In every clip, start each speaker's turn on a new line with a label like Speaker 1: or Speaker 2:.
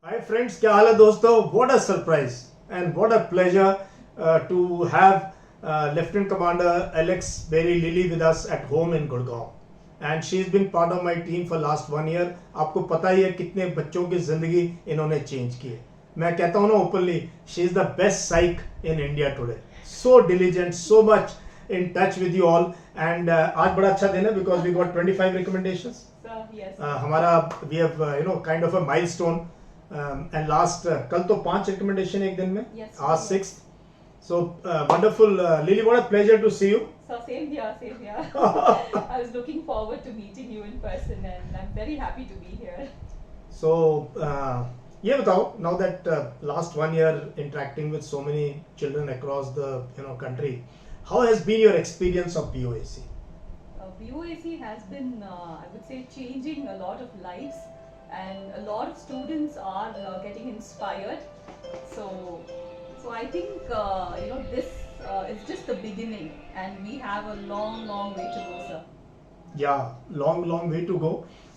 Speaker 1: Hi friends, क्या हाल है दोस्तों? What a surprise and what a pleasure to have Lieutenant Commander Alex Berry Lilly with us at home in Gurgaon. And she's been part of my team for last 1 year. आपको पता ही है कितने बच्चों की जिंदगी इन्होंने चेंज की है. मैं कहता हूँ ना openly, she is the best psych in India today. So diligent, so much in touch with you all. And आज बड़ा अच्छा दिन है because we got 25 recommendations.
Speaker 2: So, yes.
Speaker 1: हमारा we have kind of a milestone. And last कल तो 5 recommendation एक दिन में.
Speaker 2: Yes.
Speaker 1: आज 6th. So wonderful, Lily. What a pleasure to see you.
Speaker 2: So same here. I was looking forward to meeting you in person, and I'm very happy to be here.
Speaker 1: So ये बताओ, now that last 1 year interacting with so many children across the country, how has been your experience of BOAC?
Speaker 2: BOAC has been, I would say, changing a lot of lives, and a lot of students are getting inspired. So I think this is just the beginning, and we have a long way to go, sir.
Speaker 1: Yeah, long way to go,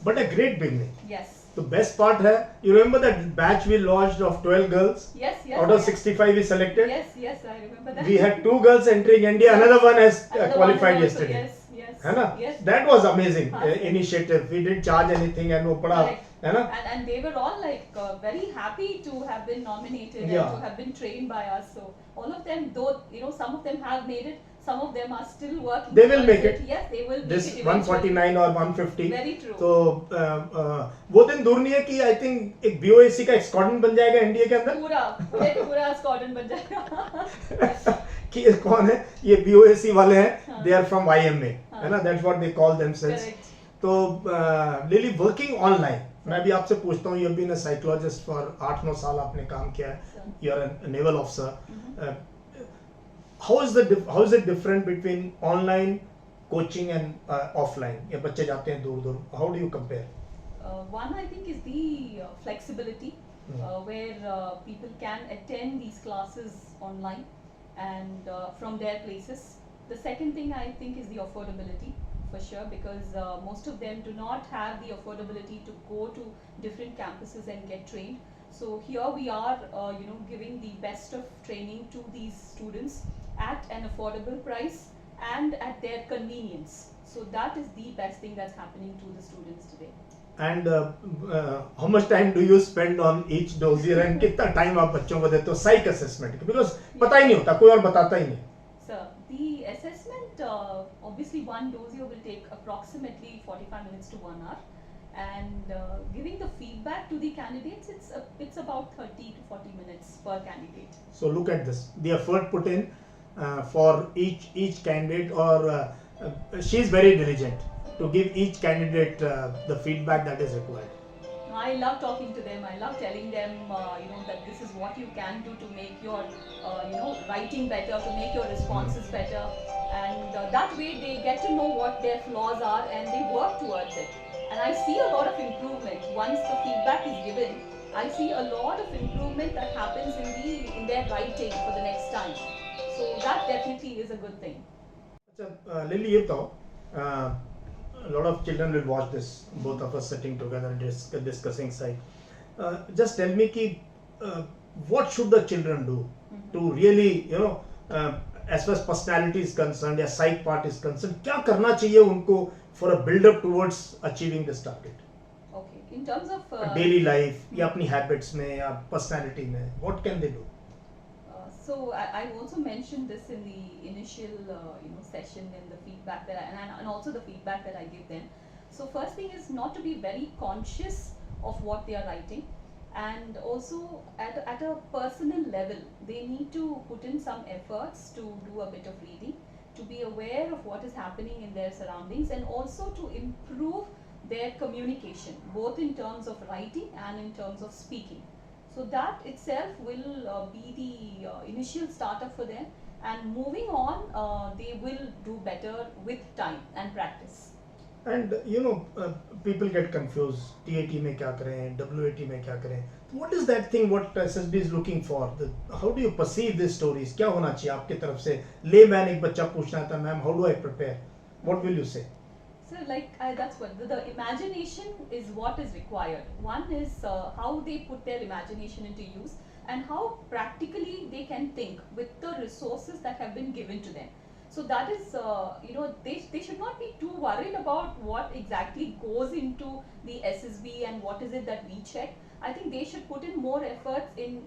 Speaker 1: but a great beginning.
Speaker 2: Yes.
Speaker 1: The best part है, you remember that batch we launched of 12 girls?
Speaker 2: Yes.
Speaker 1: Out of 65 we selected?
Speaker 2: Yes, I remember that.
Speaker 1: We had 2 girls entering India, another one has
Speaker 2: Another
Speaker 1: qualified
Speaker 2: one also,
Speaker 1: yesterday.
Speaker 2: Yes.
Speaker 1: है ना?
Speaker 2: Yes.
Speaker 1: That was amazing
Speaker 2: हाँ,
Speaker 1: initiative. We didn't charge anything and वो पड़ा
Speaker 2: Correct.
Speaker 1: है ना?
Speaker 2: And they were all like very happy to have been nominated
Speaker 1: Yeah.
Speaker 2: and to have been trained by us. So all of them, though some of them have made it, some of them are still working.
Speaker 1: They will
Speaker 2: towards
Speaker 1: make it.
Speaker 2: Yes, they will
Speaker 1: This
Speaker 2: make it eventually.
Speaker 1: 149 or 150.
Speaker 2: Very true.
Speaker 1: तो वो दिन दूर नहीं है कि I think एक BOAC का एक स्क्वाड्रन बन जाएगा इंडिया के अंदर.
Speaker 2: पूरा स्क्वाड्रन बन जाएगा.
Speaker 1: कि ये कौन है? ये BOAC वाले हैं.
Speaker 2: हाँ.
Speaker 1: They are from IMA. है ना? That's what they call themselves.
Speaker 2: Correct.
Speaker 1: तो Lily working online. मैं भी आपसे पूछता हूँ, you have been a psychologist for 8-9 साल आपने काम किया है. You are a naval officer. How is it different between online coaching and offline? ये बच्चे जाते हैं दूर. How do you compare?
Speaker 2: One, I think, is the flexibility, where people can attend these classes online and from their places. The second thing, I think, is the affordability, for sure, because most of them do not have the affordability to go to different campuses and get trained. So here we are, giving the best of training to these students at an affordable price and at their convenience. So that is the best thing that's happening to the students today.
Speaker 1: And how much time do you spend on each dossier and कितना time आप बच्चों को देते हो psych assessment? Because पता ही नहीं होता, कोई और बताता ही नहीं.
Speaker 2: Sir, the assessment, obviously one dossier will take approximately 45 minutes to 1 hour, and giving the feedback to the candidates, it's about 30 to 40 minutes per candidate.
Speaker 1: So look at this, the effort put in for each candidate, or she is very diligent to give each candidate the feedback that is required.
Speaker 2: I love talking to them. I love telling them, that this is what you can do to make your, writing better, to make your responses better, and that way they get to know what their flaws are and they work towards it. And I see a lot of improvement once the feedback is given. I see a lot of improvement that happens in their writing for the next time. So that definitely is a good thing.
Speaker 1: अच्छा Lily, ये बताओ, a lot of children will watch this, both of us sitting together and discussing psych. Just tell me कि what should the children do to really, as far as personality is concerned या psych part is concerned, क्या करना चाहिए उनको for a build up towards achieving this target?
Speaker 2: Okay, in terms of
Speaker 1: daily life या अपनी habits में या personality में, what can they do?
Speaker 2: So I also mentioned this in the initial session in the feedback that and also the feedback that I give them. So first thing is not to be very conscious of what they are writing, and also at a personal level they need to put in some efforts to do a bit of reading, to be aware of what is happening in their surroundings, and also to improve their communication, both in terms of writing and in terms of speaking. So that itself will be the initial startup for them, and moving on, they will do better with time and practice.
Speaker 1: And people get confused. TAT में क्या करें, WAT में क्या करें? What is that thing what SSB is looking for? How do you perceive these stories? क्या होना चाहिए आपकी तरफ से? Layman एक बच्चा पूछना था, ma'am, how do I prepare? What will you say?
Speaker 2: So that's what the imagination is what is required. One is how they put their imagination into use and how practically they can think with the resources that have been given to them. So that is, they should not be too worried about what exactly goes into the SSB and what is it that we check. I think they should put in more efforts in,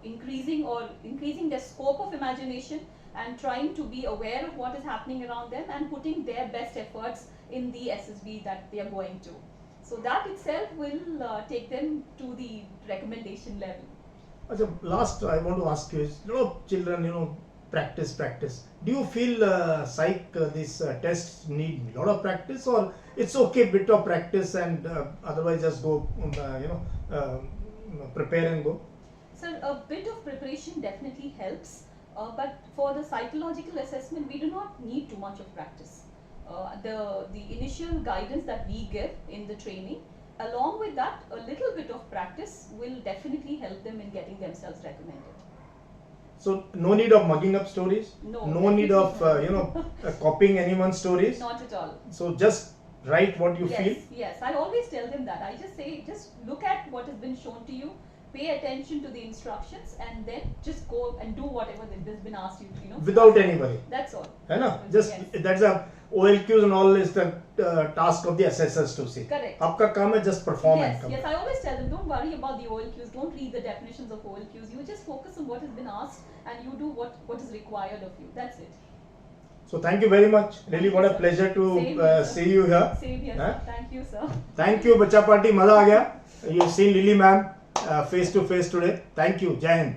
Speaker 2: increasing their scope of imagination and trying to be aware of what is happening around them and putting their best efforts in the SSB that they are going to. So that itself will take them to the recommendation level.
Speaker 1: Achha, last I want to ask you is, children, practice. Do you feel psych these tests need a lot of practice, or it's okay bit of practice and otherwise just go, prepare and go?
Speaker 2: So a bit of preparation definitely helps, but for the psychological assessment, we do not need too much of practice. The initial guidance that we give in the training, along with that, a little bit of practice will definitely help them in getting themselves recommended.
Speaker 1: So no need of mugging up stories. No need of copying anyone's stories.
Speaker 2: Not at all.
Speaker 1: So just write what you feel.
Speaker 2: Yes. I always tell them that. I just say, just look at what has been shown to you, pay attention to the instructions, and then just go and do whatever has been asked you to,
Speaker 1: Without any worry.
Speaker 2: That's all.
Speaker 1: Just that's a OLQs and all is the task of the assessors to see.
Speaker 2: Correct.
Speaker 1: Aapka kaam hai just perform and come.
Speaker 2: Yes, I always tell them, don't worry about the OLQs, don't read the definitions of OLQs, you just focus on what has been asked and you do what is required of you. That's it.
Speaker 1: So thank you very much. Really, what a pleasure to see you here.
Speaker 2: Same here, sir. Thank you, sir.
Speaker 1: Thank you, Bacha Party. Maza aa gaya. You've seen Lilly ma'am face to face today. Thank you. Jai Hind.